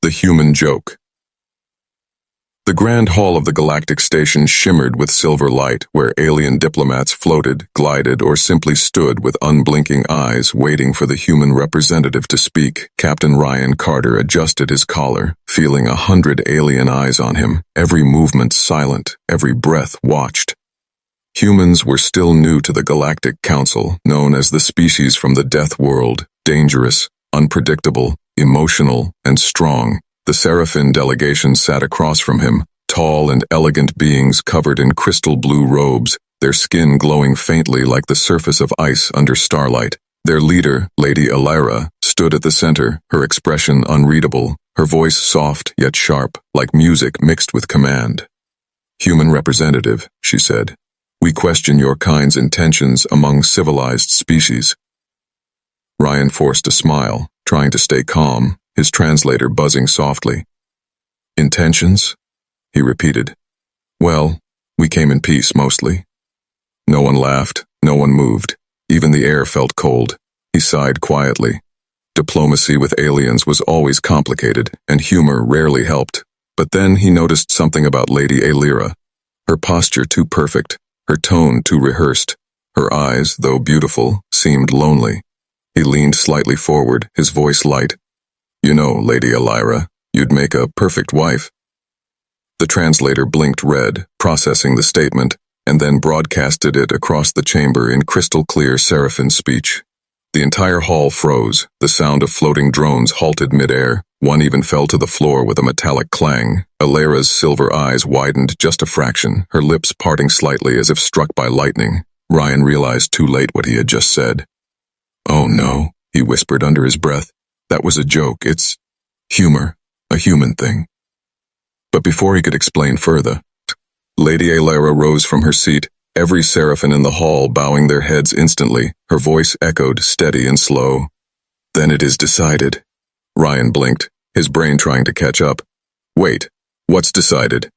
The human joke. The grand hall of the Galactic station shimmered with silver light, where alien diplomats floated, glided, or simply stood with unblinking eyes waiting for the human representative to speak. Captain Ryan Carter adjusted his collar, feeling 100 alien eyes on him, every movement silent, every breath watched. Humans were still new to the Galactic Council, known as the species from the Death World, dangerous, unpredictable, emotional, and strong. The Seraphim delegation sat across from him, tall and elegant beings covered in crystal blue robes, their skin glowing faintly like the surface of ice under starlight. Their leader, Lady Alara, stood at the center, her expression unreadable, her voice soft yet sharp, like music mixed with command. "Human representative," she said, "we question your kind's intentions among civilized species." Ryan forced a smile, trying to stay calm, his translator buzzing softly. "Intentions?" he repeated. "Well, we came in peace, mostly." No one laughed, no one moved. Even the air felt cold. He sighed quietly. Diplomacy with aliens was always complicated, and humor rarely helped. But then he noticed something about Lady Alira. Her posture too perfect, her tone too rehearsed. Her eyes, though beautiful, seemed lonely. He leaned slightly forward, his voice light. "You know, Lady Alira, you'd make a perfect wife." The translator blinked red, processing the statement, and then broadcasted it across the chamber in crystal-clear Seraphim speech. The entire hall froze, the sound of floating drones halted mid-air, one even fell to the floor with a metallic clang. Alira's silver eyes widened just a fraction, her lips parting slightly as if struck by lightning. Ryan realized too late what he had just said. "Oh no," he whispered under his breath. "That was a joke. It's humor, a human thing." But before he could explain further, Lady Alira rose from her seat, every Seraphim in the hall bowing their heads instantly. Her voice echoed, steady and slow. "Then it is decided." Ryan blinked, his brain trying to catch up. "Wait, what's decided?"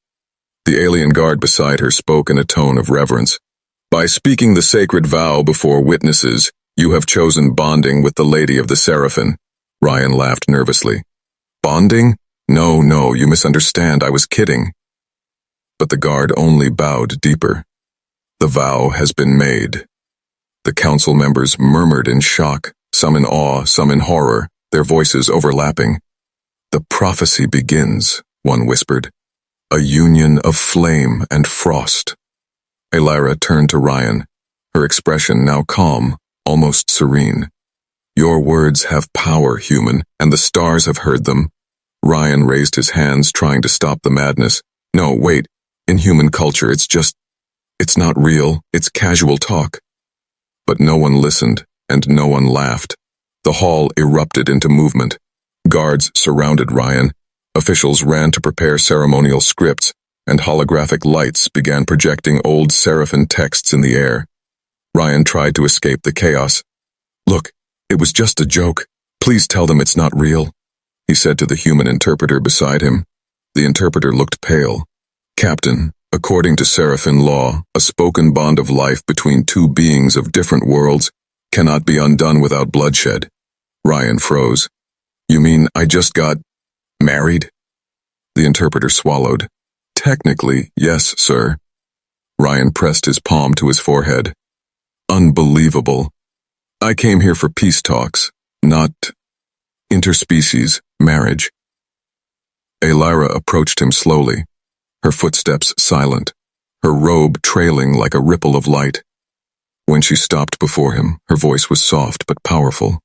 The alien guard beside her spoke in a tone of reverence. "By speaking the sacred vow before witnesses, you have chosen bonding with the Lady of the Seraphim." Ryan laughed nervously. "Bonding? No, you misunderstand. I was kidding." But the guard only bowed deeper. "The vow has been made." The council members murmured in shock, some in awe, some in horror, their voices overlapping. "The prophecy begins," one whispered. "A union of flame and frost." Alira turned to Ryan, her expression now calm, almost serene. "Your words have power, human, and the stars have heard them." Ryan raised his hands, trying to stop the madness. "No, wait. In human culture, it's not real, it's casual talk." But no one listened, and no one laughed. The hall erupted into movement. Guards surrounded Ryan. Officials ran to prepare ceremonial scripts, and holographic lights began projecting old Seraphim texts in the air. Ryan tried to escape the chaos. "Look, it was just a joke. Please tell them it's not real," he said to the human interpreter beside him. The interpreter looked pale. "Captain, according to Seraphim law, a spoken bond of life between two beings of different worlds cannot be undone without bloodshed." Ryan froze. "You mean I just got married?" The interpreter swallowed. "Technically, yes, sir." Ryan pressed his palm to his forehead. "Unbelievable. I came here for peace talks, not interspecies marriage." Alira approached him slowly, her footsteps silent, her robe trailing like a ripple of light. When she stopped before him, her voice was soft but powerful.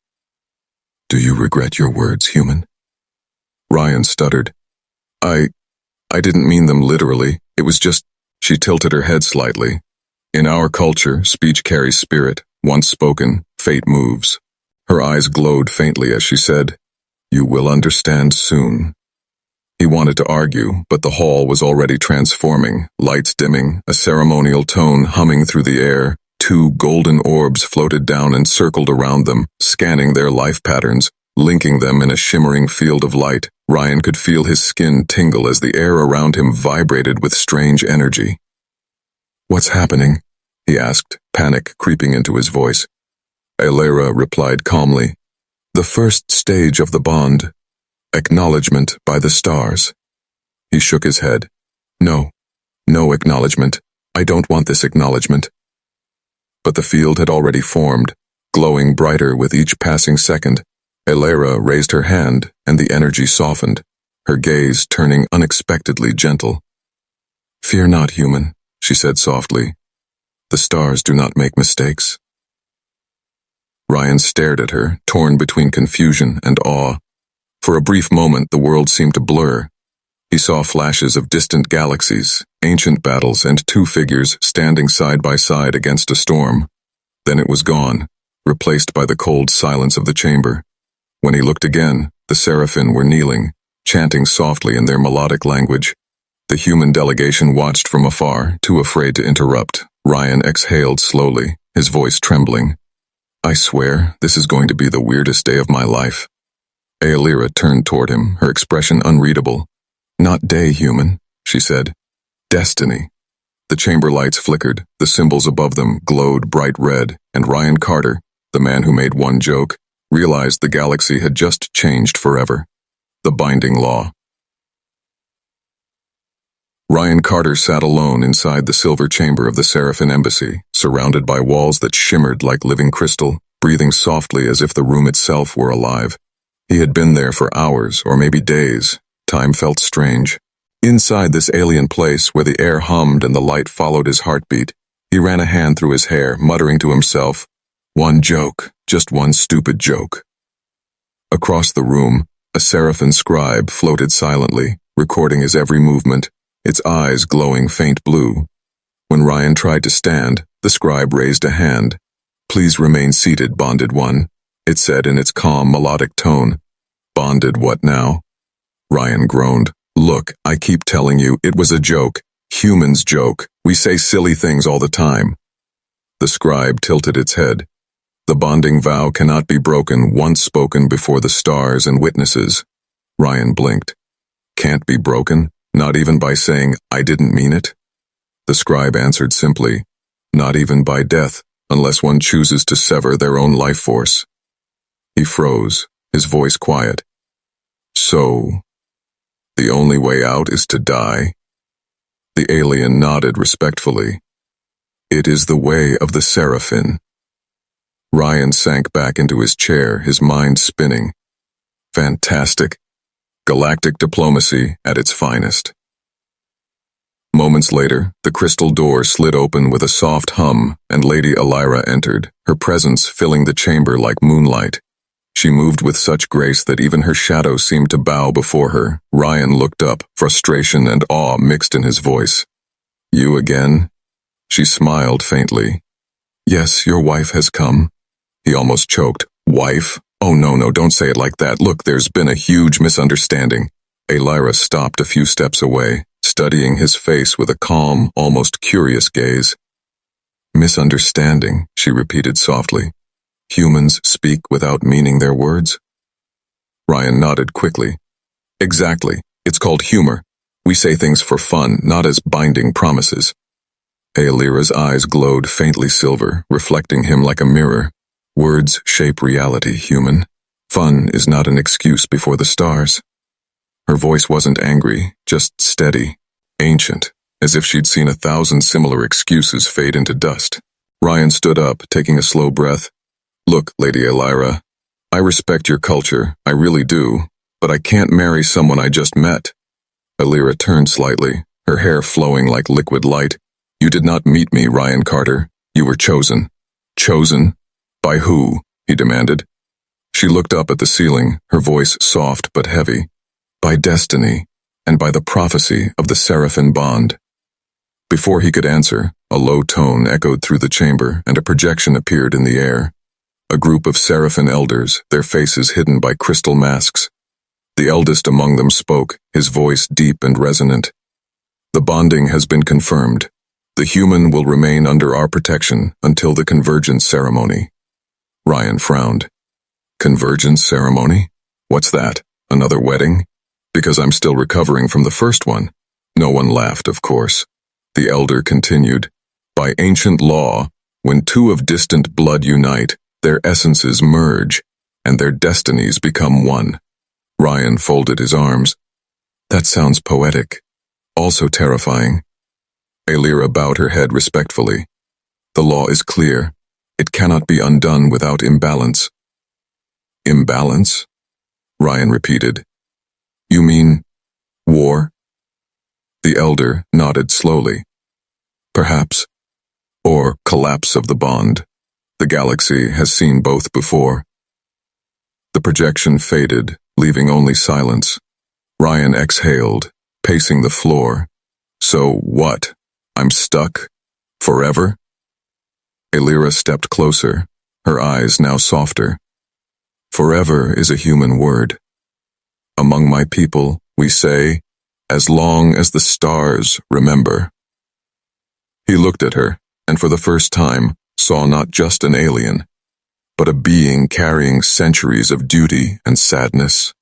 "Do you regret your words, human?" Ryan stuttered. I didn't mean them literally. It was just..." She tilted her head slightly. "In our culture, speech carries spirit. Once spoken, fate moves." Her eyes glowed faintly as she said, "You will understand soon." He wanted to argue, but the hall was already transforming, lights dimming, a ceremonial tone humming through the air. Two golden orbs floated down and circled around them, scanning their life patterns, linking them in a shimmering field of light. Ryan could feel his skin tingle as the air around him vibrated with strange energy. "What's happening?" he asked, panic creeping into his voice. Alira replied calmly, "The first stage of the bond. Acknowledgement by the stars. He shook his head. No, no acknowledgement. I don't want this acknowledgement. But the field had already formed, glowing brighter with each passing second. Elara raised her hand, and the energy softened, her gaze turning unexpectedly gentle. Fear not, human, she said softly. The stars do not make mistakes. Ryan stared at her, torn between confusion and awe. For a brief moment, the world seemed to blur. He saw flashes of distant galaxies, ancient battles, and two figures standing side by side against a storm. Then it was gone, replaced by the cold silence of the chamber. When he looked again, the Seraphim were kneeling, chanting softly in their melodic language. The human delegation watched from afar, too afraid to interrupt. Ryan exhaled slowly, his voice trembling. I swear, this is going to be the weirdest day of my life. Elara turned toward him, her expression unreadable. Not day, human, she said. Destiny. The chamber lights flickered, the symbols above them glowed bright red, and Ryan Carter, the man who made one joke, realized the galaxy had just changed forever. The binding law. Ryan Carter sat alone inside the silver chamber of the Seraphim embassy, surrounded by walls that shimmered like living crystal, breathing softly as if the room itself were alive. He had been there for hours, or maybe days. Time felt strange. Inside this alien place where the air hummed and the light followed his heartbeat, he ran a hand through his hair, muttering to himself, one joke, just one stupid joke. Across the room, a Seraphim scribe floated silently, recording his every movement, its eyes glowing faint blue. When Ryan tried to stand, the scribe raised a hand. Please remain seated, bonded one, it said in its calm, melodic tone. Bonded what now? Ryan groaned. Look, I keep telling you, it was a joke. Humans joke. We say silly things all the time. The scribe tilted its head. The bonding vow cannot be broken once spoken before the stars and witnesses. Ryan blinked. Can't be broken? Not even by saying, I didn't mean it? The scribe answered simply, not even by death, unless one chooses to sever their own life force. He froze, his voice quiet. So, the only way out is to die? The alien nodded respectfully. It is the way of the Seraphim. Ryan sank back into his chair, his mind spinning. Fantastic. Galactic diplomacy at its finest. Moments later, the crystal door slid open with a soft hum, and Lady Elara entered, her presence filling the chamber like moonlight. She moved with such grace that even her shadow seemed to bow before her. Ryan looked up, frustration and awe mixed in his voice. You again? She smiled faintly. Yes, your wife has come. He almost choked. Wife? Oh no, don't say it like that. Look, there's been a huge misunderstanding. Elara stopped a few steps away, studying his face with a calm, almost curious gaze. Misunderstanding, she repeated softly. Humans speak without meaning their words? Ryan nodded quickly. Exactly. It's called humor. We say things for fun, not as binding promises. Elira's eyes glowed faintly silver, reflecting him like a mirror. Words shape reality, human. Fun is not an excuse before the stars. Her voice wasn't angry, just steady, ancient, as if she'd seen 1,000 similar excuses fade into dust. Ryan stood up, taking a slow breath. Look, Lady Elara, I respect your culture, I really do, but I can't marry someone I just met. Elara turned slightly, her hair flowing like liquid light. You did not meet me, Ryan Carter. You were chosen. Chosen? By who? He demanded. She looked up at the ceiling, her voice soft but heavy. By destiny, and by the prophecy of the Seraphim bond. Before he could answer, a low tone echoed through the chamber and a projection appeared in the air. A group of Seraphim elders, their faces hidden by crystal masks. The eldest among them spoke, his voice deep and resonant. The bonding has been confirmed. The human will remain under our protection until the convergence ceremony. Ryan frowned. Convergence ceremony? What's that? Another wedding? Because I'm still recovering from the first one. No one laughed, of course. The elder continued. By ancient law, when two of distant blood unite, their essences merge, and their destinies become one. Ryan folded his arms. That sounds poetic. Also terrifying. Alira bowed her head respectfully. The law is clear. It cannot be undone without imbalance. Imbalance? Ryan repeated. You mean war? The elder nodded slowly. Perhaps. Or collapse of the bond. The galaxy has seen both before. The projection faded, leaving only silence. Ryan exhaled, pacing the floor. So what? I'm stuck? Forever? Alira stepped closer, her eyes now softer. Forever is a human word. Among my people, we say, as long as the stars remember. He looked at her, and for the first time, saw not just an alien, but a being carrying centuries of duty and sadness.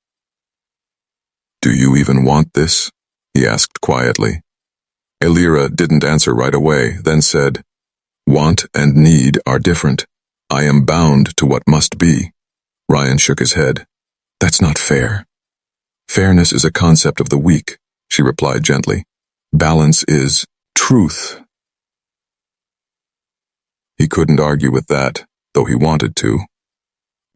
Do you even want this? He asked quietly. Alira didn't answer right away, then said, Want and need are different. I am bound to what must be. Ryan shook his head. That's not fair. Fairness is a concept of the weak, she replied gently. Balance is truth. He couldn't argue with that, though he wanted to.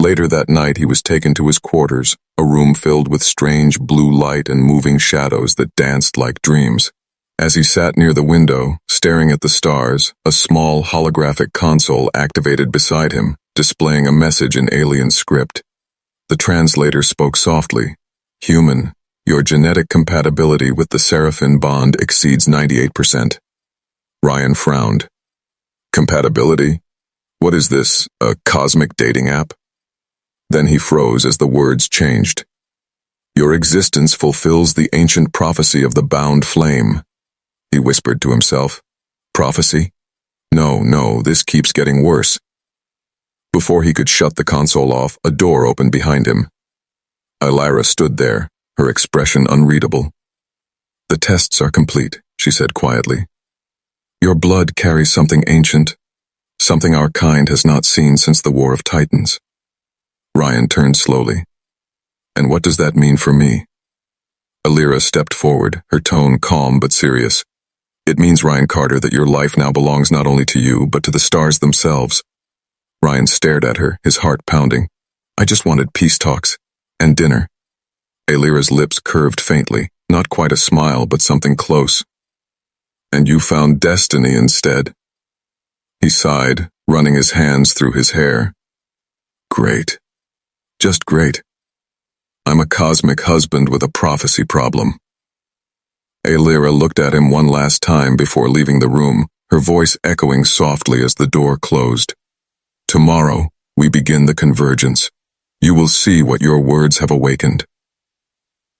Later that night he was taken to his quarters, a room filled with strange blue light and moving shadows that danced like dreams. As he sat near the window, staring at the stars, a small holographic console activated beside him, displaying a message in alien script. The translator spoke softly. Human, your genetic compatibility with the Seraphim bond exceeds 98%. Ryan frowned. Compatibility? What is this, a cosmic dating app? Then he froze as the words changed. Your existence fulfills the ancient prophecy of the bound flame. He whispered to himself. Prophecy? No, this keeps getting worse. Before he could shut the console off, a door opened behind him. Alira stood there, her expression unreadable. The tests are complete, she said quietly. Your blood carries something ancient, something our kind has not seen since the War of Titans. Ryan turned slowly. And what does that mean for me? Alira stepped forward, her tone calm but serious. It means, Ryan Carter, that your life now belongs not only to you, but to the stars themselves. Ryan stared at her, his heart pounding. I just wanted peace talks. And dinner. Alira's lips curved faintly, not quite a smile, but something close. And you found destiny instead. He sighed, running his hands through his hair. Great. Just great. I'm a cosmic husband with a prophecy problem. Alira looked at him one last time before leaving the room, her voice echoing softly as the door closed. Tomorrow, we begin the convergence. You will see what your words have awakened.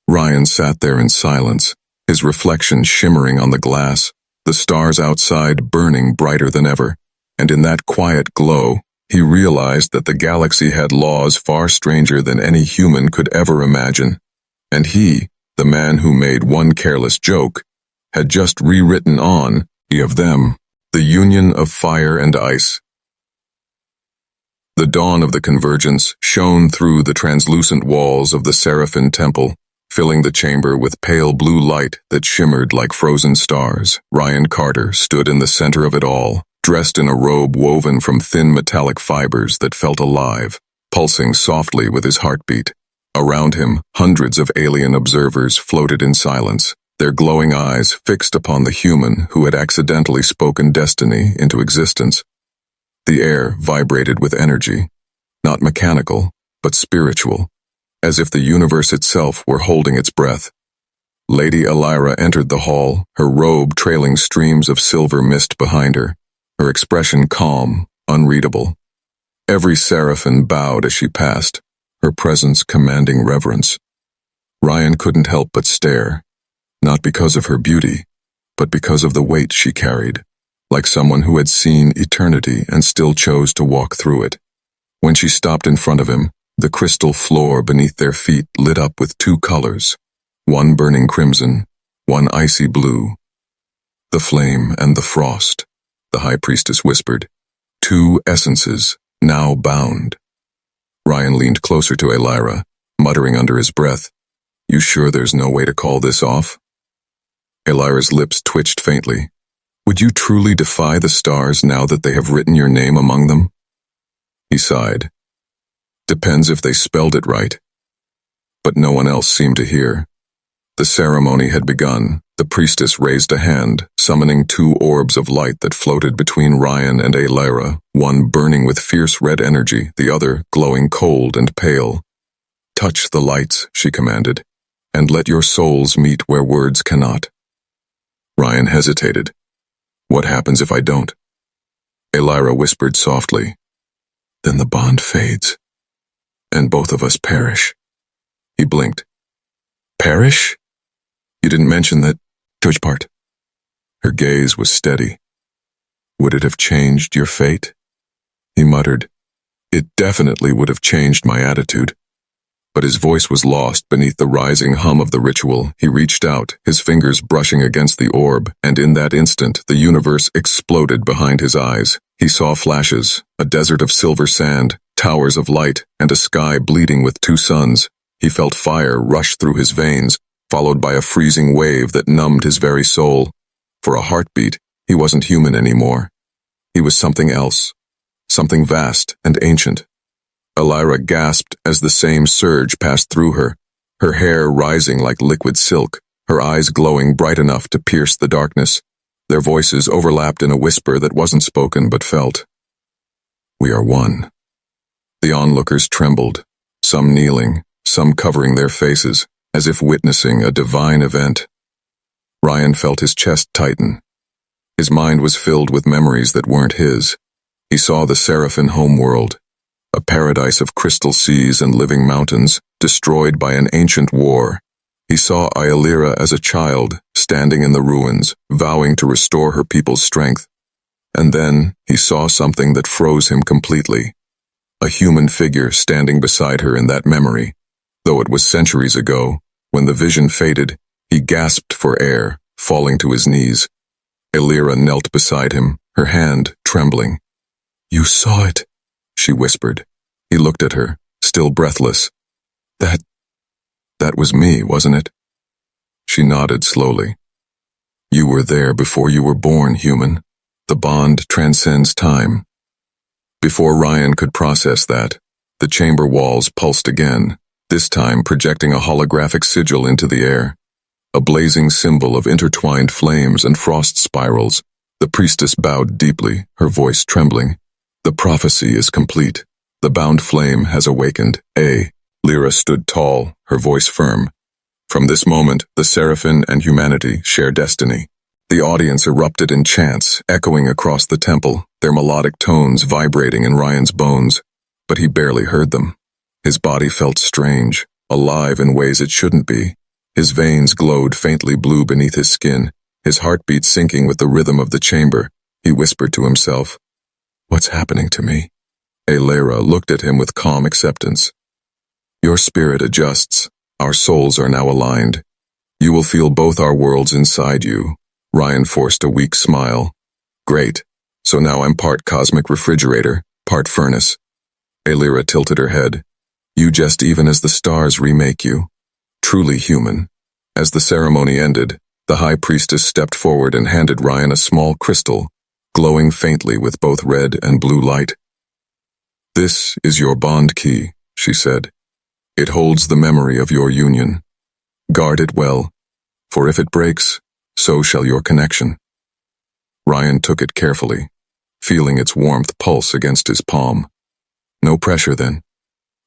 Ryan sat there in silence, his reflection shimmering on the glass, the stars outside burning brighter than ever, and in that quiet glow, he realized that the galaxy had laws far stranger than any human could ever imagine, and he, the man who made one careless joke, had just rewritten on, of them, the union of fire and ice. The dawn of the convergence shone through the translucent walls of the Seraphim temple, filling the chamber with pale blue light that shimmered like frozen stars. Ryan Carter stood in the center of it all, dressed in a robe woven from thin metallic fibers that felt alive, pulsing softly with his heartbeat. Around him, hundreds of alien observers floated in silence, their glowing eyes fixed upon the human who had accidentally spoken destiny into existence. The air vibrated with energy, not mechanical, but spiritual, as if the universe itself were holding its breath. Lady Alira entered the hall, her robe trailing streams of silver mist behind her, her expression calm, unreadable. Every seraphim bowed as she passed, her presence commanding reverence. Ryan couldn't help but stare, not because of her beauty, but because of the weight she carried, like someone who had seen eternity and still chose to walk through it. When she stopped in front of him, the crystal floor beneath their feet lit up with two colors, one burning crimson, one icy blue. The flame and the frost, the high priestess whispered, two essences, now bound. Ryan leaned closer to Alira, muttering under his breath, "You sure there's no way to call this off?" Elira's lips twitched faintly. "Would you truly defy the stars now that they have written your name among them?" He sighed. "Depends if they spelled it right." But no one else seemed to hear. The ceremony had begun. The priestess raised a hand, summoning two orbs of light that floated between Ryan and Elira, one burning with fierce red energy, the other glowing cold and pale. "Touch the lights," she commanded, "and let your souls meet where words cannot." Ryan hesitated. "What happens if I don't?" Elira whispered softly, "Then the bond fades, and both of us perish." He blinked. "Perish? You didn't mention that which part?" Her gaze was steady. "Would it have changed your fate?" He muttered. "It definitely would have changed my attitude." But his voice was lost beneath the rising hum of the ritual. He reached out, his fingers brushing against the orb, and in that instant the universe exploded behind his eyes. He saw flashes, a desert of silver sand, towers of light, and a sky bleeding with two suns. He felt fire rush through his veins, followed by a freezing wave that numbed his very soul. For a heartbeat, he wasn't human anymore. He was something else, something vast and ancient. Elira gasped as the same surge passed through her, her hair rising like liquid silk, her eyes glowing bright enough to pierce the darkness. Their voices overlapped in a whisper that wasn't spoken but felt. "We are one." The onlookers trembled, some kneeling, some covering their faces, as if witnessing a divine event. Ryan felt his chest tighten. His mind was filled with memories that weren't his. He saw the Seraphin homeworld, a paradise of crystal seas and living mountains, destroyed by an ancient war. He saw Elira as a child, standing in the ruins, vowing to restore her people's strength. And then he saw something that froze him completely. A human figure standing beside her in that memory. Though it was centuries ago, when the vision faded, he gasped for air, falling to his knees. Elira knelt beside him, her hand trembling. "You saw it," she whispered. He looked at her, still breathless. That was me, wasn't it?" She nodded slowly. "You were there before you were born, human. The bond transcends time." Before Ryan could process that, the chamber walls pulsed again, this time projecting a holographic sigil into the air. A blazing symbol of intertwined flames and frost spirals. The priestess bowed deeply, her voice trembling. "The prophecy is complete. The bound flame has awakened. Lyra stood tall, her voice firm. From this moment, the Seraphin and humanity share destiny. The audience erupted in chants, echoing across the temple, their melodic tones vibrating in Ryan's bones. But he barely heard them. His body felt strange, alive in ways it shouldn't be. His veins glowed faintly blue beneath his skin, his heartbeat syncing with the rhythm of the chamber. He whispered to himself, "What's happening to me?" Elira looked at him with calm acceptance. "Your spirit adjusts. Our souls are now aligned. You will feel both our worlds inside you." Ryan forced a weak smile. "Great. So now I'm part cosmic refrigerator, part furnace." Elira tilted her head. "You just even as the stars remake you. Truly human." As the ceremony ended, the high priestess stepped forward and handed Ryan a small crystal, glowing faintly with both red and blue light. "This is your bond key," she said. "It holds the memory of your union. Guard it well, for if it breaks, so shall your connection." Ryan took it carefully, feeling its warmth pulse against his palm. "No pressure, then."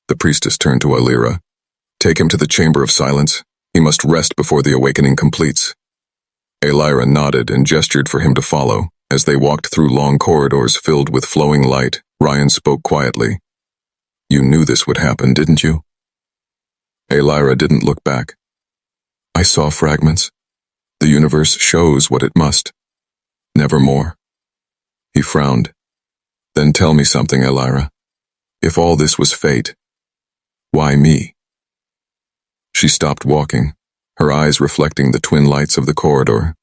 The priestess turned to Elira. "Take him to the Chamber of Silence. He must rest before the awakening completes." Elira nodded and gestured for him to follow. As they walked through long corridors filled with flowing light, Ryan spoke quietly. "You knew this would happen, didn't you?" Elira didn't look back. "I saw fragments. The universe shows what it must. Never more." He frowned. "Then tell me something, Elira. If all this was fate, why me?" She stopped walking, her eyes reflecting the twin lights of the corridor.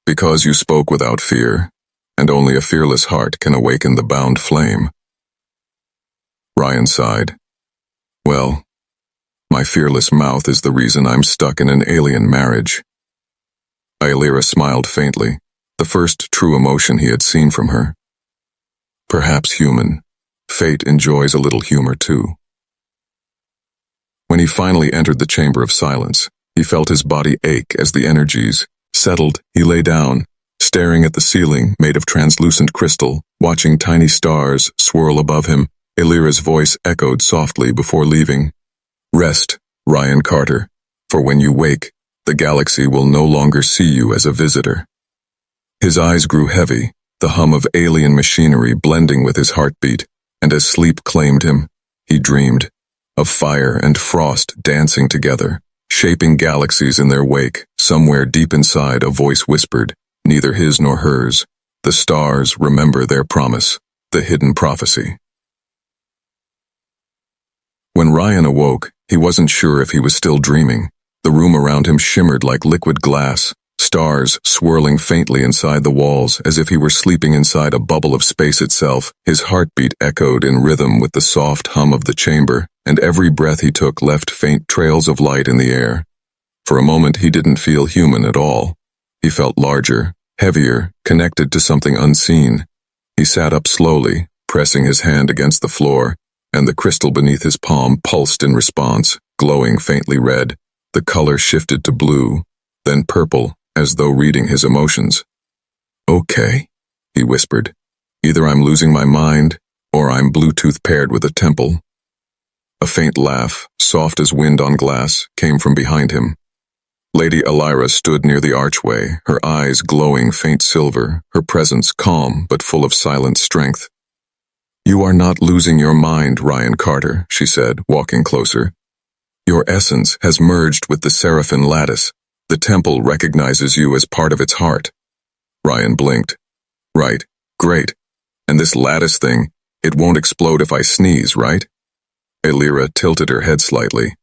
"Because you spoke without fear, and only a fearless heart can awaken the bound flame." Ryan sighed. "Well, My fearless mouth is the reason I'm stuck in an alien marriage. Illyra smiled faintly, the first true emotion he had seen from her. Perhaps human. Fate enjoys a little humor too. When he finally entered the chamber of silence, he felt his body ache as the energies settled. He lay down, staring at the ceiling made of translucent crystal, watching tiny stars swirl above him. Illyra's voice echoed softly before leaving. Rest, Ryan Carter, for when you wake, the galaxy will no longer see you as a visitor. His eyes grew heavy, the hum of alien machinery blending with his heartbeat, and as sleep claimed him, he dreamed of fire and frost dancing together, shaping galaxies in their wake. Somewhere deep inside, a voice whispered, neither his nor hers. The stars remember their promise, the hidden prophecy. When Ryan awoke, he wasn't sure if he was still dreaming. The room around him shimmered like liquid glass, stars swirling faintly inside the walls as if he were sleeping inside a bubble of space itself. His heartbeat echoed in rhythm with the soft hum of the chamber, and every breath he took left faint trails of light in the air. For a moment he didn't feel human at all. He felt larger, heavier, connected to something unseen. He sat up slowly, pressing his hand against the floor, and the crystal beneath his palm pulsed in response, glowing faintly red. The color shifted to blue, then purple, as though reading his emotions. Okay, he whispered. Either I'm losing my mind, or I'm Bluetooth paired with a temple. A faint laugh, soft as wind on glass, came from behind him. Lady Illyra stood near the archway, her eyes glowing faint silver, her presence calm but full of silent strength. You are not losing your mind, Ryan Carter, she said, walking closer. Your essence has merged with the Seraphim lattice. The temple recognizes you as part of its heart. Ryan blinked. Right, great. And this lattice thing, it won't explode if I sneeze, right? Illyra tilted her head slightly.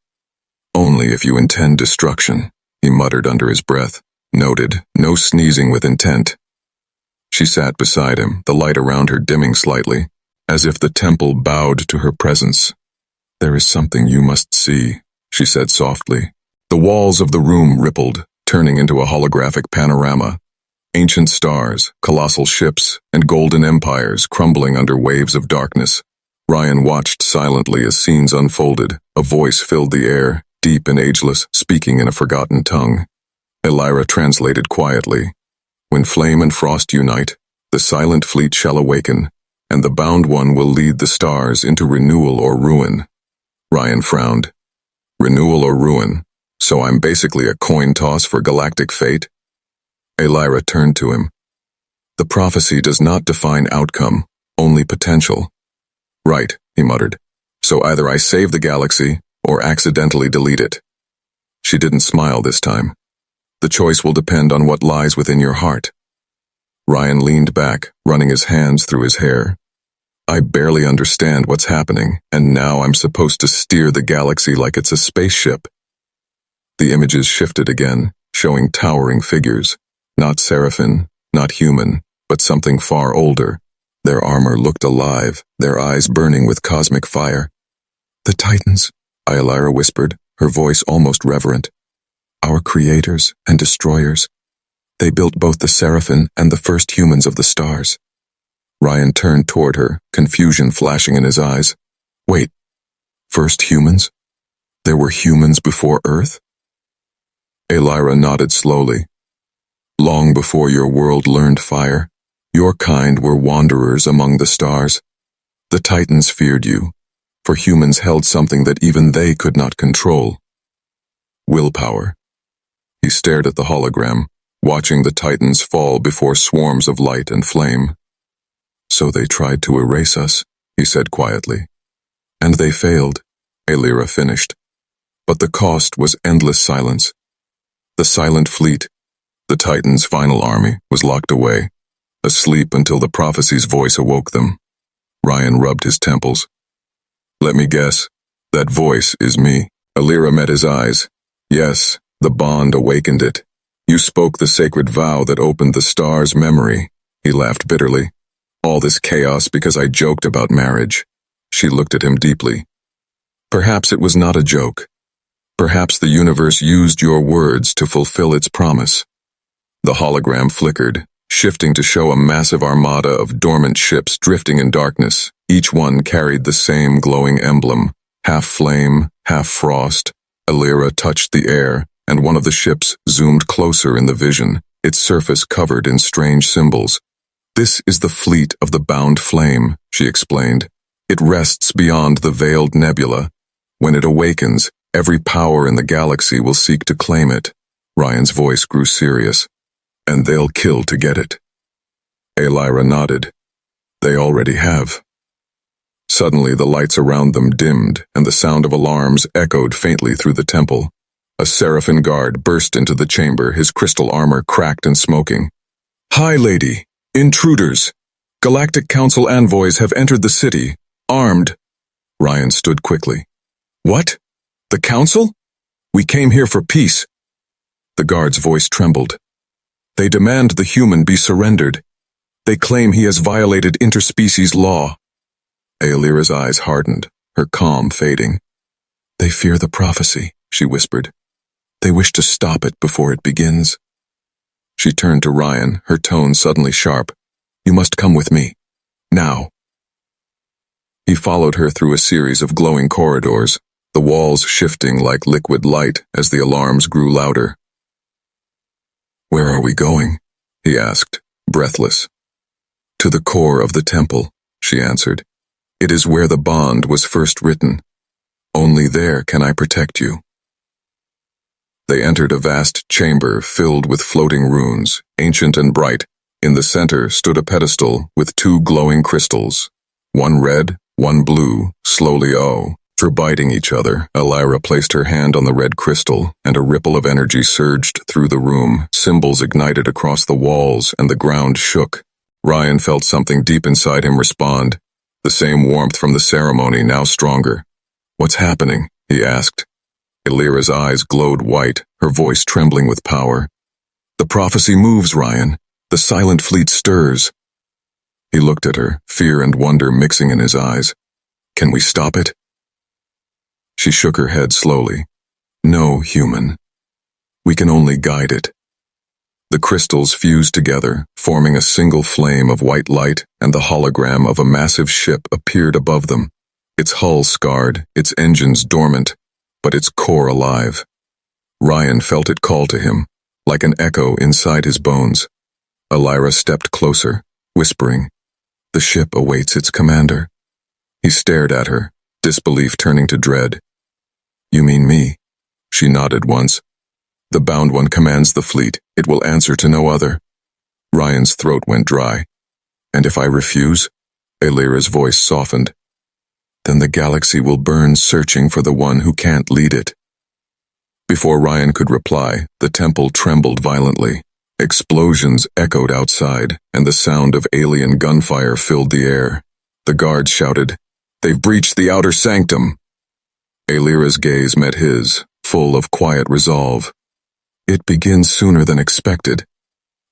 Only if you intend destruction, he muttered under his breath. Noted, no sneezing with intent. She sat beside him, the light around her dimming slightly, as if the temple bowed to her presence. There is something you must see, she said softly. The walls of the room rippled, turning into a holographic panorama. Ancient stars, colossal ships, and golden empires crumbling under waves of darkness. Ryan watched silently as scenes unfolded. A voice filled the air, deep and ageless, speaking in a forgotten tongue. Illyra translated quietly. When flame and frost unite, the silent fleet shall awaken, and the bound one will lead the stars into renewal or ruin. Ryan frowned. Renewal or ruin, so I'm basically a coin toss for galactic fate? Illyra turned to him. The prophecy does not define outcome, only potential. Right, he muttered. So either I save the galaxy, or accidentally delete it. She didn't smile this time. The choice will depend on what lies within your heart. Ryan leaned back, running his hands through his hair. I barely understand what's happening, and now I'm supposed to steer the galaxy like it's a spaceship. The images shifted again, showing towering figures. Not Seraphim, not human, but something far older. Their armor looked alive, their eyes burning with cosmic fire. The Titans, Illyra whispered, her voice almost reverent. Our creators and destroyers. They built both the Seraphim and the first humans of the stars. Ryan turned toward her, confusion flashing in his eyes. Wait, first humans? There were humans before Earth? Illyra nodded slowly. Long before your world learned fire, your kind were wanderers among the stars. The Titans feared you, for humans held something that even they could not control. Willpower. He stared at the hologram, watching the Titans fall before swarms of light and flame. So they tried to erase us, he said quietly. And they failed, Illyra finished. But the cost was endless silence. The silent fleet, the Titans' final army, was locked away, asleep until the prophecy's voice awoke them. Ryan rubbed his temples. Let me guess, that voice is me. Illyra met his eyes. Yes, the bond awakened it. You spoke the sacred vow that opened the stars' memory. He laughed bitterly. All this chaos because I joked about marriage. She looked at him deeply. Perhaps it was not a joke. Perhaps the universe used your words to fulfill its promise. The hologram flickered, shifting to show a massive armada of dormant ships drifting in darkness. Each one carried the same glowing emblem, half flame, half frost. Illyra touched the air, and one of the ships zoomed closer in the vision, its surface covered in strange symbols. "This is the fleet of the bound flame," she explained. "It rests beyond the veiled nebula. When it awakens, every power in the galaxy will seek to claim it." Ryan's voice grew serious. "And they'll kill to get it." Illyra nodded. "They already have." Suddenly the lights around them dimmed, and the sound of alarms echoed faintly through the temple. A Seraphin guard burst into the chamber, his crystal armor cracked and smoking. "High Lady! Intruders! Galactic Council envoys have entered the city, armed." Ryan stood quickly. "What? The Council? We came here for peace." The guard's voice trembled. "They demand the human be surrendered. They claim he has violated interspecies law." Illyra's eyes hardened, her calm fading. "They fear the prophecy," she whispered. "They wish to stop it before it begins." She turned to Ryan, her tone suddenly sharp. "You must come with me. Now." He followed her through a series of glowing corridors, the walls shifting like liquid light as the alarms grew louder. "Where are we going?" he asked, breathless. "To the core of the temple," she answered. "It is where the bond was first written. Only there can I protect you." They entered a vast chamber filled with floating runes, ancient and bright. In the center stood a pedestal with two glowing crystals, one red, one blue, slowly biting each other. Illyra placed her hand on the red crystal, and a ripple of energy surged through the room. Symbols ignited across the walls, and the ground shook. Ryan felt something deep inside him respond, the same warmth from the ceremony, now stronger. "What's happening?" he asked. Illyra's eyes glowed white, her voice trembling with power. "The prophecy moves, Ryan. The silent fleet stirs." He looked at her, fear and wonder mixing in his eyes. "Can we stop it?" She shook her head slowly. "No, human. We can only guide it." The crystals fused together, forming a single flame of white light, and the hologram of a massive ship appeared above them, its hull scarred, its engines dormant, but its core alive. Ryan felt it call to him, like an echo inside his bones. Illyra stepped closer, whispering, "The ship awaits its commander." He stared at her, disbelief turning to dread. "You mean me?" She nodded once. "The bound one commands the fleet. It will answer to no other." Ryan's throat went dry. "And if I refuse?" Illyra's voice softened. "Then the galaxy will burn searching for the one who can't lead it." Before Ryan could reply, the temple trembled violently. Explosions echoed outside, and the sound of alien gunfire filled the air. The guards shouted, "They've breached the outer sanctum!" Illyra's gaze met his, full of quiet resolve. "It begins sooner than expected."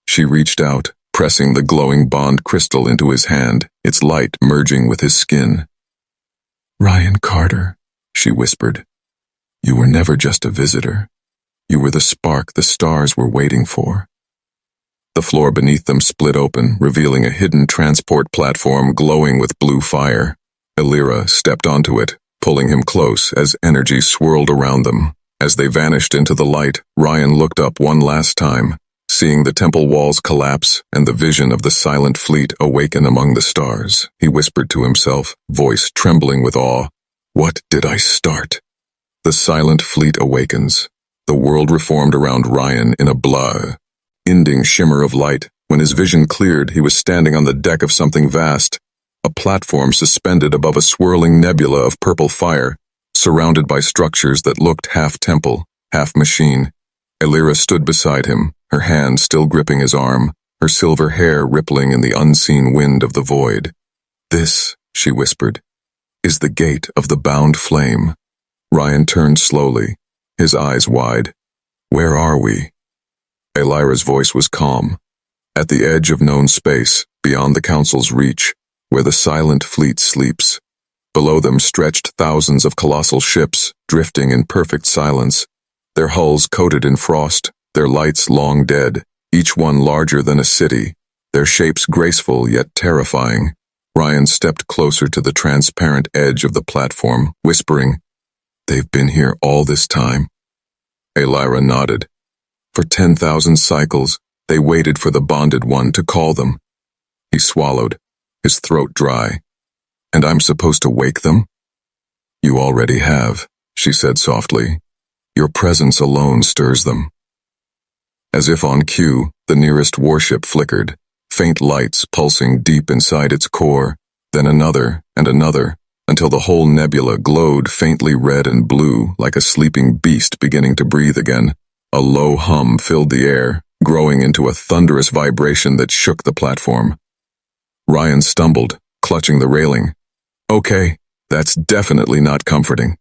She reached out, pressing the glowing bond crystal into his hand, its light merging with his skin. "Ryan Carter," she whispered. "You were never just a visitor. You were the spark the stars were waiting for." The floor beneath them split open, revealing a hidden transport platform glowing with blue fire. Illyra stepped onto it, pulling him close as energy swirled around them. As they vanished into the light, Ryan looked up one last time, seeing the temple walls collapse and the vision of the silent fleet awaken among the stars. He whispered to himself, voice trembling with awe, "What did I start?" The silent fleet awakens. The world reformed around Ryan in a ending shimmer of light. When his vision cleared, he was standing on the deck of something vast, a platform suspended above a swirling nebula of purple fire, surrounded by structures that looked half temple, half machine. Illyra stood beside him, her hand still gripping his arm, her silver hair rippling in the unseen wind of the void. "This," she whispered, "is the gate of the bound flame." Ryan turned slowly, his eyes wide. "Where are we?" Illyra's voice was calm. "At the edge of known space, beyond the Council's reach, where the silent fleet sleeps. Below them stretched thousands of colossal ships, drifting in perfect silence, their hulls coated in frost, their lights long dead, each one larger than a city, their shapes graceful yet terrifying. Ryan stepped closer to the transparent edge of the platform, whispering, "They've been here all this time?" Elira nodded. For 10,000 cycles, they waited for the bonded one to call them. He swallowed, his throat dry. "And I'm supposed to wake them?" "You already have," she said softly. "Your presence alone stirs them." As if on cue, the nearest warship flickered, faint lights pulsing deep inside its core, then another and another, until the whole nebula glowed faintly red and blue like a sleeping beast beginning to breathe again. A low hum filled the air, growing into a thunderous vibration that shook the platform. Ryan stumbled, clutching the railing. "Okay, that's definitely not comforting."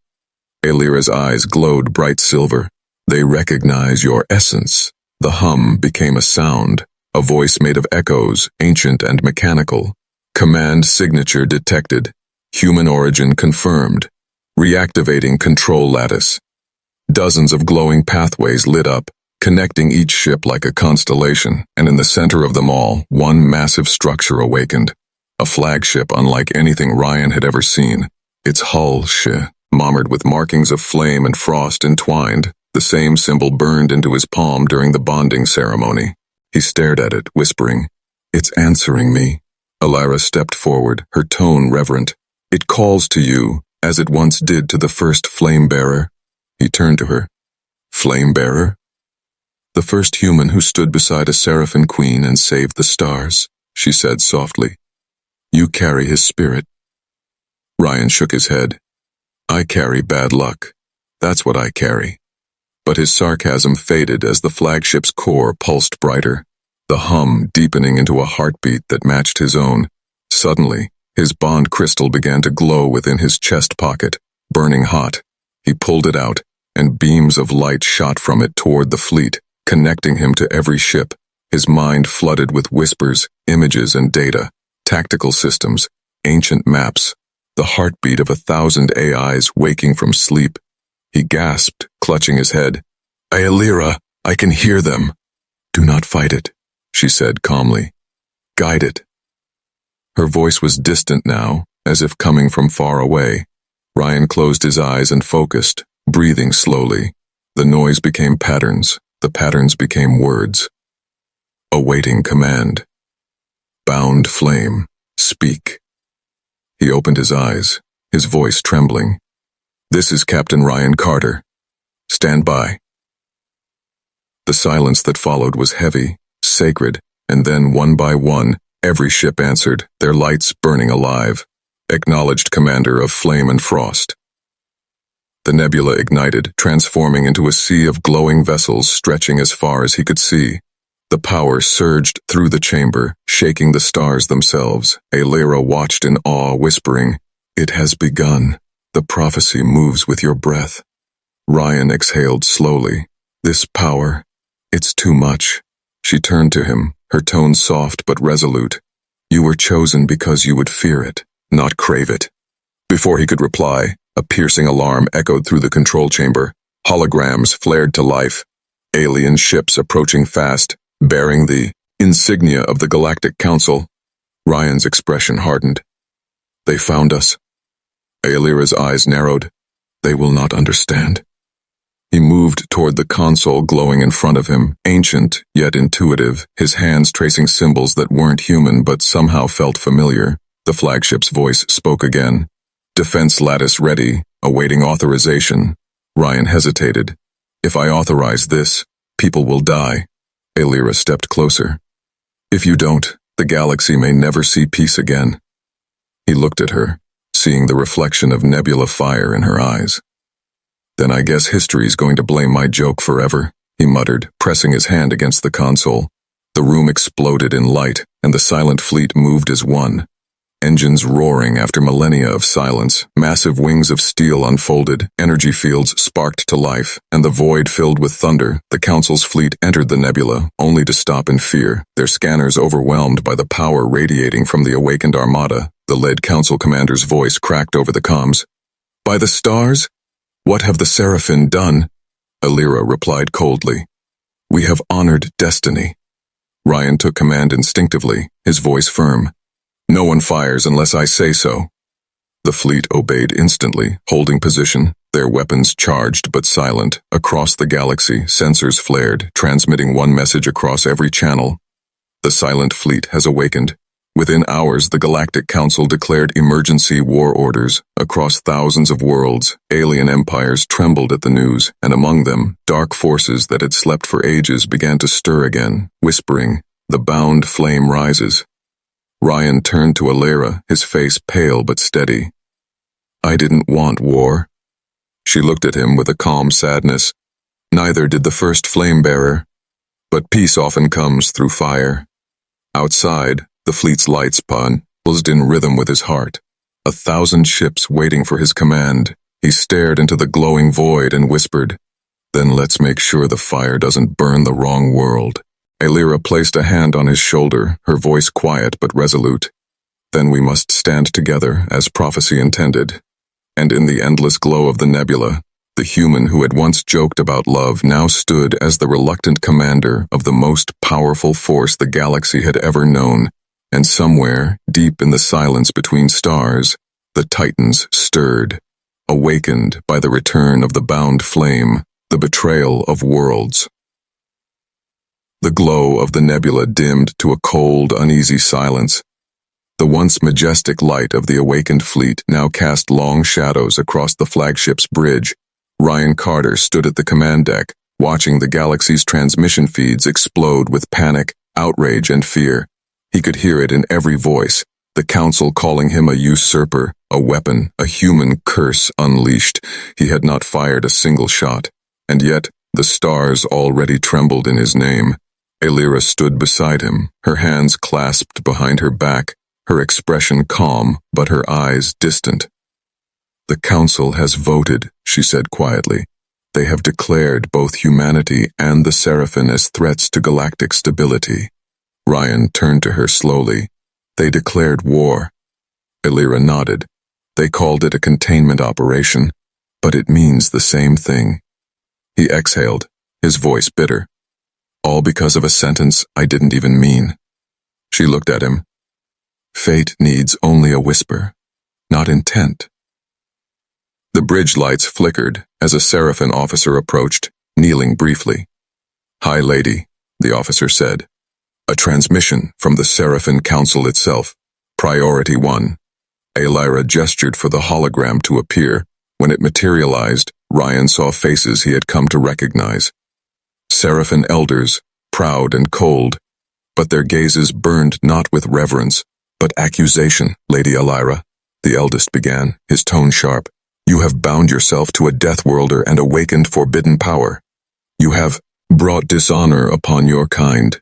Elira's eyes glowed bright silver. "They recognize your essence." The hum became a sound, a voice made of echoes, ancient and mechanical. Command signature detected. Human origin confirmed. Reactivating control lattice. Dozens of glowing pathways lit up, connecting each ship like a constellation, and in the center of them all, one massive structure awakened. A flagship unlike anything Ryan had ever seen. Its hull, marred with markings of flame and frost entwined, the same symbol burned into his palm during the bonding ceremony. He stared at it, whispering, "It's answering me." Elira stepped forward, her tone reverent. "It calls to you, as it once did to the first flame-bearer." He turned to her. "Flame-bearer?" "The first human who stood beside a Seraphim queen and saved the stars," she said softly. "You carry his spirit." Ryan shook his head. "I carry bad luck. That's what I carry." But his sarcasm faded as the flagship's core pulsed brighter, the hum deepening into a heartbeat that matched his own. Suddenly, his bond crystal began to glow within his chest pocket, burning hot. He pulled it out, and beams of light shot from it toward the fleet, connecting him to every ship, his mind flooded with whispers, images, and data, tactical systems, ancient maps, the heartbeat of 1,000 AIs waking from sleep. He gasped, clutching his head. "Elira, I can hear them." "Do not fight it," she said calmly. "Guide it." Her voice was distant now, as if coming from far away. Ryan closed his eyes and focused, breathing slowly. The noise became patterns, the patterns became words. Awaiting command. Bound flame, speak. He opened his eyes, his voice trembling. "This is Captain Ryan Carter. Stand by." The silence that followed was heavy, sacred, and then one by one, every ship answered, their lights burning alive. Acknowledged commander of flame and frost. The nebula ignited, transforming into a sea of glowing vessels stretching as far as he could see. The power surged through the chamber, shaking the stars themselves. Elira watched in awe, whispering, "It has begun. The prophecy moves with your breath." Ryan exhaled slowly. "This power, it's too much." She turned to him, her tone soft but resolute. "You were chosen because you would fear it, not crave it." Before he could reply, a piercing alarm echoed through the control chamber. Holograms flared to life. Alien ships approaching fast, bearing the insignia of the Galactic Council. Ryan's expression hardened. "They found us." Elira's eyes narrowed. "They will not understand." He moved toward the console glowing in front of him, ancient yet intuitive, his hands tracing symbols that weren't human but somehow felt familiar. The flagship's voice spoke again. "Defense lattice ready, awaiting authorization." Ryan hesitated. "If I authorize this, people will die." Elira stepped closer. "If you don't, the galaxy may never see peace again." He looked at her, seeing the reflection of nebula fire in her eyes. "Then I guess history's going to blame my joke forever," he muttered, pressing his hand against the console. The room exploded in light, and the silent fleet moved as one. engines roaring after millennia of silence, massive wings of steel unfolded, energy fields sparked to life, and the void filled with thunder. The Council's fleet entered the nebula, only to stop in fear, their scanners overwhelmed by the power radiating from the awakened armada. The lead Council commander's voice cracked over the comms. "By the stars? What have the Seraphim done?" Illyra replied coldly. "We have honored destiny." Ryan took command instinctively, his voice firm. "No one fires unless I say so." The fleet obeyed instantly, holding position, their weapons charged but silent. Across the galaxy, sensors flared, transmitting one message across every channel. The silent fleet has awakened. Within hours, the Galactic Council declared emergency war orders. Across thousands of worlds, alien empires trembled at the news, and among them, dark forces that had slept for ages began to stir again, whispering, "The bound flame rises." Ryan turned to Illyra, his face pale but steady. "I didn't want war." She looked at him with a calm sadness. "Neither did the first flame-bearer. But peace often comes through fire." Outside, the fleet's lights buzzed in rhythm with his heart. 1,000 ships waiting for his command. He stared into the glowing void and whispered, "Then let's make sure the fire doesn't burn the wrong world." Illyra placed a hand on his shoulder, her voice quiet but resolute. "Then we must stand together, as prophecy intended." And in the endless glow of the nebula, the human who had once joked about love now stood as the reluctant commander of the most powerful force the galaxy had ever known. And somewhere, deep in the silence between stars, the Titans stirred, awakened by the return of the bound flame, the betrayal of worlds. The glow of the nebula dimmed to a cold, uneasy silence. The once majestic light of the awakened fleet now cast long shadows across the flagship's bridge. Ryan Carter stood at the command deck, watching the galaxy's transmission feeds explode with panic, outrage, and fear. He could hear it in every voice, the Council calling him a usurper, a weapon, a human curse unleashed. He had not fired a single shot, and yet the stars already trembled in his name. Illyra stood beside him, her hands clasped behind her back, her expression calm, but her eyes distant. "The Council has voted," she said quietly. "They have declared both humanity and the Seraphim as threats to galactic stability." Ryan turned to her slowly. "They declared war." Illyra nodded. "They called it a containment operation, but it means the same thing." He exhaled, his voice bitter. "All because of a sentence I didn't even mean." She looked at him. "Fate needs only a whisper, not intent." The bridge lights flickered as a Seraphim officer approached, kneeling briefly. "High Lady," the officer said. "A transmission from the Seraphim Council itself. Priority 1. Illyra gestured for the hologram to appear. When it materialized, Ryan saw faces he had come to recognize. Seraphim elders, proud and cold, but their gazes burned not with reverence, but accusation. "Lady Illyra," the eldest began, his tone sharp, "you have bound yourself to a death-worlder and awakened forbidden power. You have brought dishonor upon your kind."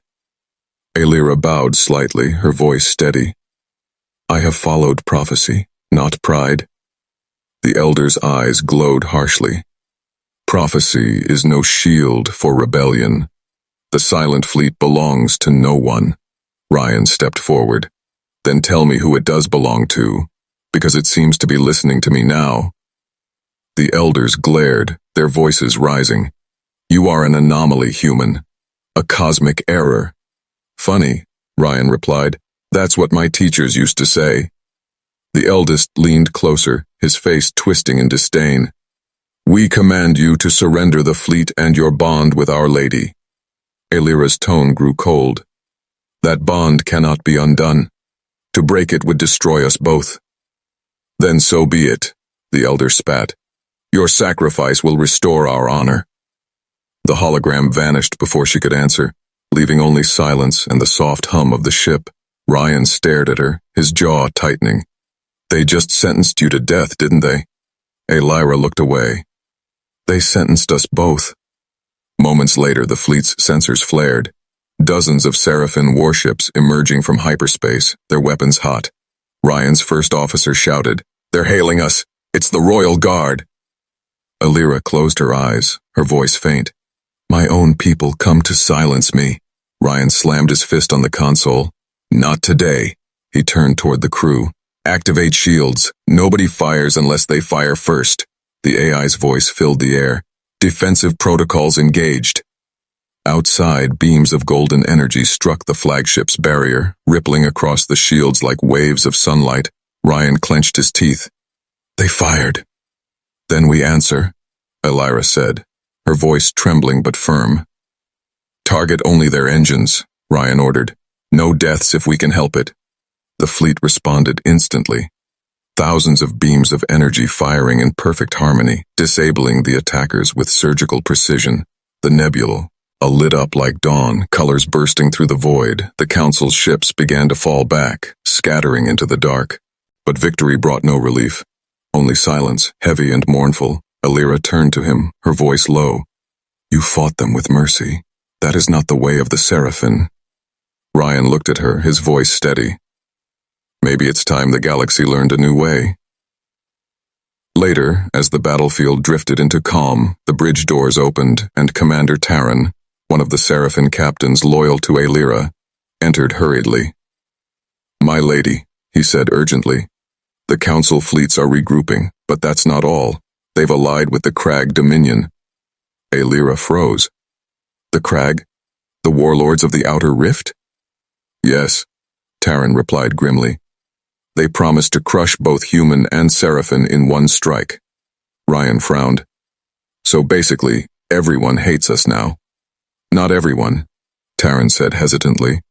Illyra bowed slightly, her voice steady. "I have followed prophecy, not pride." The elder's eyes glowed harshly. "Prophecy is no shield for rebellion. The silent fleet belongs to no one." Ryan stepped forward. "Then tell me who it does belong to, because it seems to be listening to me now." The elders glared, their voices rising. "You are an anomaly, human. A cosmic error." "Funny," Ryan replied. "That's what my teachers used to say." The eldest leaned closer, his face twisting in disdain. "We command you to surrender the fleet and your bond with Our Lady." Illyra's tone grew cold. "That bond cannot be undone. To break it would destroy us both." "Then so be it," the elder spat. "Your sacrifice will restore our honor." The hologram vanished before she could answer, leaving only silence and the soft hum of the ship. Ryan stared at her, his jaw tightening. "They just sentenced you to death, didn't they?" Illyra looked away. "They sentenced us both." Moments later, the fleet's sensors flared. Dozens of Seraphim warships emerging from hyperspace, their weapons hot. Ryan's first officer shouted. "They're hailing us. It's the Royal Guard." Alira closed her eyes, her voice faint. "My own people come to silence me." Ryan slammed his fist on the console. "Not today." He turned toward the crew. "Activate shields. Nobody fires unless they fire first." The AI's voice filled the air. "Defensive protocols engaged." Outside, beams of golden energy struck the flagship's barrier, rippling across the shields like waves of sunlight. Ryan clenched his teeth. "They fired." "Then we answer," Alira said, her voice trembling but firm. "Target only their engines," Ryan ordered. "No deaths if we can help it." The fleet responded instantly. Thousands of beams of energy firing in perfect harmony, disabling the attackers with surgical precision. The nebula lit up like dawn, colors bursting through the void. The Council's ships began to fall back, scattering into the dark. But victory brought no relief. Only silence, heavy and mournful. Alira turned to him, her voice low. "You fought them with mercy. That is not the way of the Seraphim." Ryan looked at her, his voice steady. "Maybe it's time the galaxy learned a new way." Later, as the battlefield drifted into calm, the bridge doors opened, and Commander Taryn, one of the Seraphim captains loyal to Alira, entered hurriedly. "My lady," he said urgently, "the Council fleets are regrouping, but that's not all. They've allied with the Crag Dominion." Alira froze. "The Crag? The warlords of the Outer Rift?" "Yes," Taryn replied grimly. "They promised to crush both human and Seraphim in one strike." Ryan frowned. "So basically, everyone hates us now." "Not everyone," Taryn said hesitantly.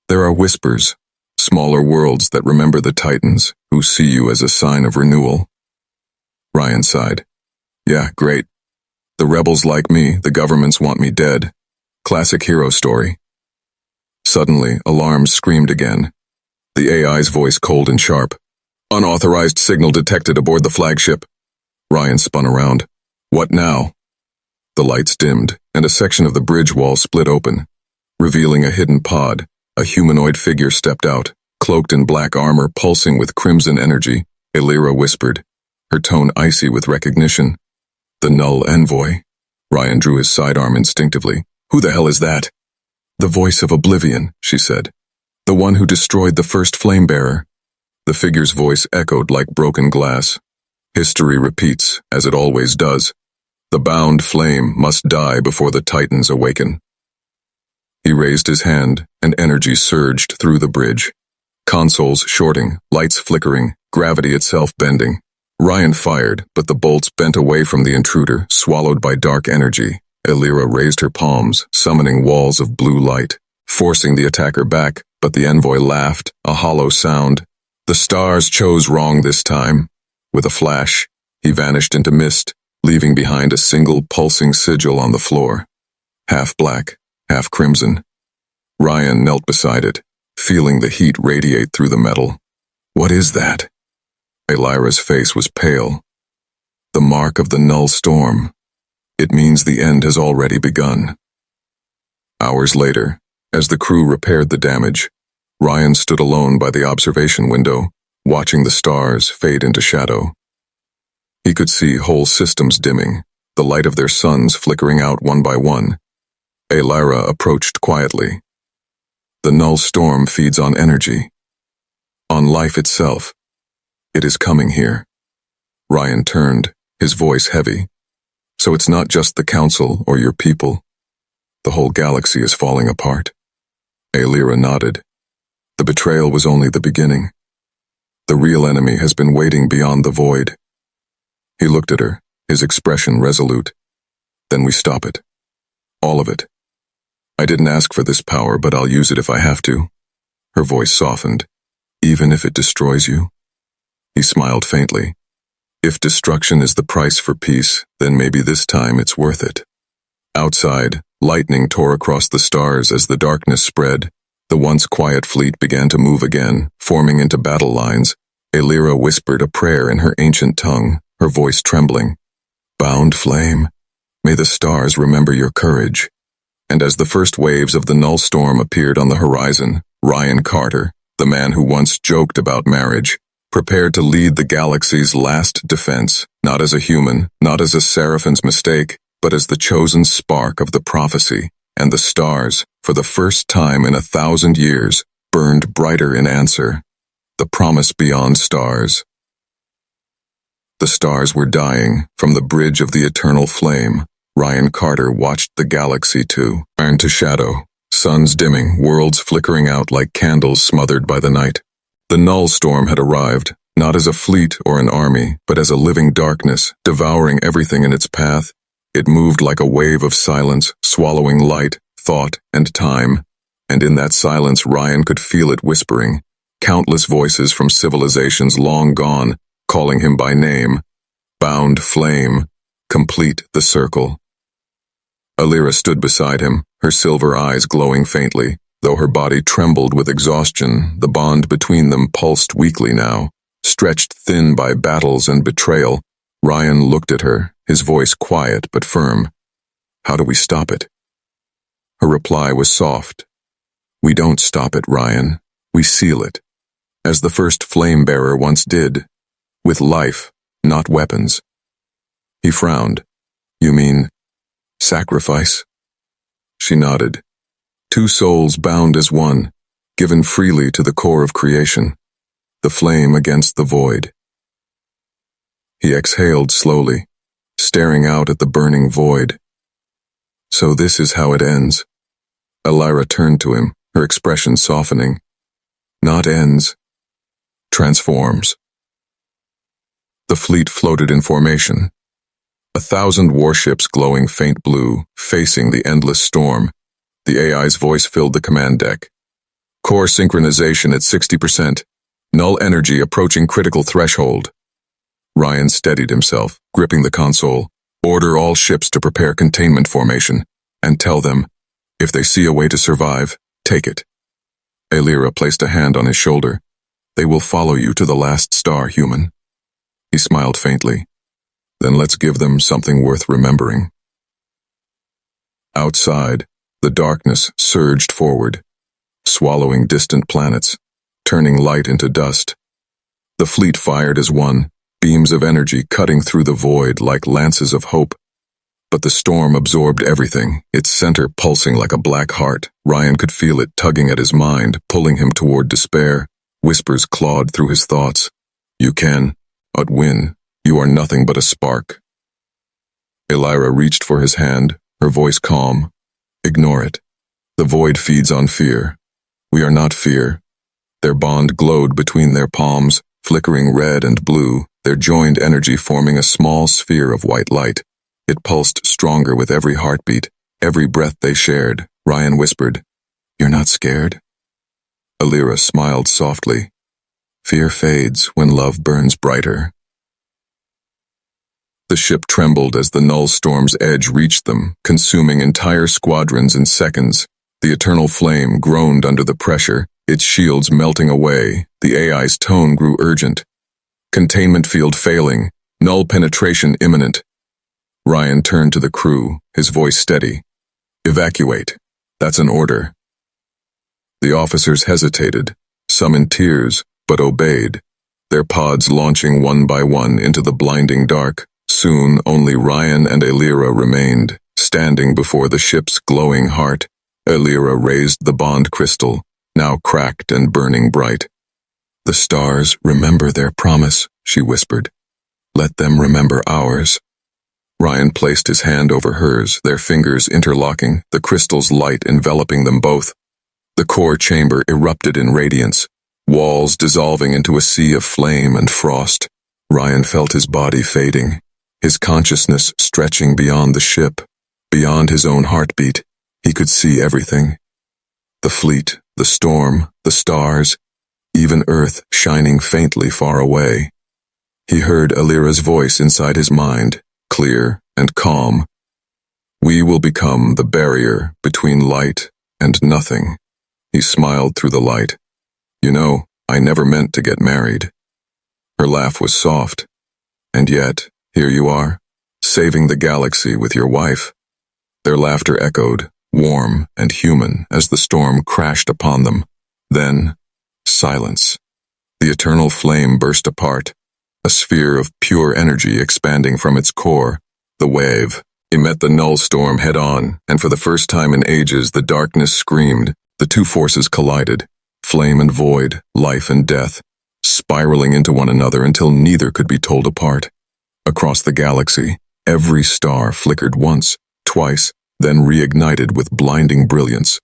"There are whispers, smaller worlds that remember the Titans, who see you as a sign of renewal." Ryan sighed. "Yeah, great. The rebels like me, the governments want me dead. Classic hero story." Suddenly, alarms screamed again. The AI's voice cold and sharp. "Unauthorized signal detected aboard the flagship." Ryan spun around. "What now?" The lights dimmed, and a section of the bridge wall split open. Revealing a hidden pod, a humanoid figure stepped out, cloaked in black armor pulsing with crimson energy. Alira whispered, her tone icy with recognition. "The Null Envoy." Ryan drew his sidearm instinctively. "Who the hell is that?" "The voice of Oblivion," she said. "The one who destroyed the first flame-bearer." The figure's voice echoed like broken glass. "History repeats, as it always does. The bound flame must die before the Titans awaken." He raised his hand, and energy surged through the bridge. Consoles shorting, lights flickering, gravity itself bending. Ryan fired, but the bolts bent away from the intruder, swallowed by dark energy. Alira raised her palms, summoning walls of blue light, forcing the attacker back, but the envoy laughed, a hollow sound. "The stars chose wrong this time." With a flash, he vanished into mist, leaving behind a single pulsing sigil on the floor. Half black, half crimson. Ryan knelt beside it, feeling the heat radiate through the metal. "What is that?" Alira's face was pale. "The mark of the Null Storm. It means the end has already begun." Hours later, as the crew repaired the damage, Ryan stood alone by the observation window, watching the stars fade into shadow. He could see whole systems dimming, the light of their suns flickering out one by one. Alira approached quietly. "The Null Storm feeds on energy, on life itself. It is coming here." Ryan turned, his voice heavy. "So it's not just the Council or your people. The whole galaxy is falling apart." Alira nodded. "The betrayal was only the beginning. The real enemy has been waiting beyond the void." He looked at her, his expression resolute. "Then we stop it. All of it. I didn't ask for this power, but I'll use it if I have to." Her voice softened. "Even if it destroys you?" He smiled faintly. "If destruction is the price for peace, then maybe this time it's worth it." Outside, lightning tore across the stars as the darkness spread. The once quiet fleet began to move again, forming into battle lines. Alira whispered a prayer in her ancient tongue, her voice trembling. "Bound flame, may the stars remember your courage." And as the first waves of the Null Storm appeared on the horizon, Ryan Carter, the man who once joked about marriage, prepared to lead the galaxy's last defense, not as a human, not as a seraphin's mistake, but as the chosen spark of the prophecy, and the stars, for the first time in 1,000 years, burned brighter in answer. The promise beyond stars. The stars were dying from the bridge of the eternal flame. Ryan Carter watched the galaxy turn to shadow, suns dimming, worlds flickering out like candles smothered by the night. The null storm had arrived, not as a fleet or an army, but as a living darkness, devouring everything in its path. It moved like a wave of silence, swallowing light, thought, and time. And in that silence, Ryan could feel it whispering, countless voices from civilizations long gone, calling him by name. Bound flame, complete the circle. Alira stood beside him, her silver eyes glowing faintly. Though her body trembled with exhaustion, the bond between them pulsed weakly now. Stretched thin by battles and betrayal, Ryan looked at her, his voice quiet but firm. "How do we stop it?" Her reply was soft. "We don't stop it, Ryan. We seal it. As the first flame-bearer once did. With life, not weapons." He frowned. "You mean sacrifice?" She nodded. "Two souls bound as one, given freely to the core of creation. The flame against the void." He exhaled slowly, staring out at the burning void. "So this is how it ends." Alira turned to him, her expression softening. "Not ends. Transforms." The fleet floated in formation. 1,000 warships glowing faint blue, facing the endless storm. The AI's voice filled the command deck. "Core synchronization at 60%. Null energy approaching critical threshold." Ryan steadied himself, gripping the console. "Order all ships to prepare containment formation, and tell them, if they see a way to survive, take it." Alira placed a hand on his shoulder. "They will follow you to the last star, human." He smiled faintly. "Then let's give them something worth remembering." Outside, the darkness surged forward, swallowing distant planets, turning light into dust. The fleet fired as one, beams of energy cutting through the void like lances of hope. But the storm absorbed everything, its center pulsing like a black heart. Ryan could feel it tugging at his mind, pulling him toward despair. Whispers clawed through his thoughts. "You can, but win. You are nothing but a spark." Alira reached for his hand, her voice calm. "Ignore it. The void feeds on fear. We are not fear." Their bond glowed between their palms, flickering red and blue, their joined energy forming a small sphere of white light. It pulsed stronger with every heartbeat, every breath they shared. Ryan whispered, "You're not scared?" Alira smiled softly. "Fear fades when love burns brighter." The ship trembled as the null storm's edge reached them, consuming entire squadrons in seconds. The eternal flame groaned under the pressure, its shields melting away. The AI's tone grew urgent. "Containment field failing. Null penetration imminent." Ryan turned to the crew, his voice steady. "Evacuate. That's an order." The officers hesitated, some in tears, but obeyed, their pods launching one by one into the blinding dark. Soon only Ryan and Alira remained, standing before the ship's glowing heart. Alira raised the bond crystal, now cracked and burning bright. "The stars remember their promise," she whispered. "Let them remember ours." Ryan placed his hand over hers, their fingers interlocking, the crystal's light enveloping them both. The core chamber erupted in radiance, walls dissolving into a sea of flame and frost. Ryan felt his body fading, his consciousness stretching beyond the ship, beyond his own heartbeat. He could see everything. The fleet, the storm, the stars, even Earth shining faintly far away. He heard Alira's voice inside his mind, clear and calm. "We will become the barrier between light and nothing." He smiled through the light. "You know, I never meant to get married." Her laugh was soft. "And yet, here you are, saving the galaxy with your wife." Their laughter echoed, warm and human, as the storm crashed upon them. Then, Silence. The eternal flame burst apart, a sphere of pure energy expanding from its core. The wave. It met the null storm head-on, and for the first time in ages the darkness screamed. The two forces collided, flame and void, life and death, spiraling into one another until neither could be told apart. Across the galaxy, every star flickered once, twice, then reignited with blinding brilliance.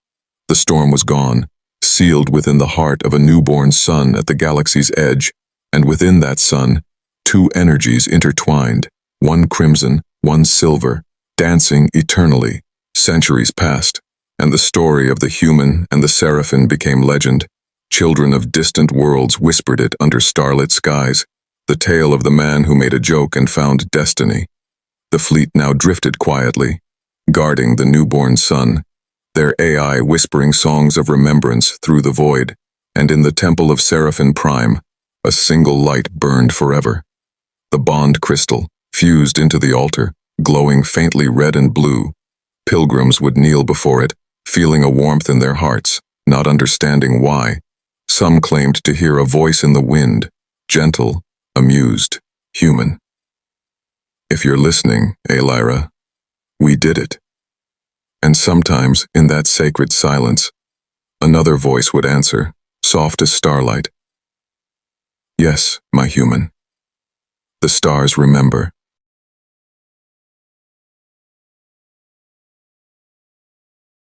The storm was gone, sealed within the heart of a newborn sun at the galaxy's edge, and within that sun, two energies intertwined, one crimson, one silver, dancing eternally. Centuries passed, and the story of the human and the seraphim became legend. Children of distant worlds whispered it under starlit skies, the tale of the man who made a joke and found destiny. The fleet now drifted quietly, guarding the newborn sun, their AI whispering songs of remembrance through the void, and in the temple of Seraphim Prime, a single light burned forever. The bond crystal, fused into the altar, glowing faintly red and blue. Pilgrims would kneel before it, feeling a warmth in their hearts, not understanding why. Some claimed to hear a voice in the wind, gentle, amused, human. If you're listening, Lyra, we did it. And sometimes, in that sacred silence, another voice would answer, soft as starlight. Yes, my human. The stars remember.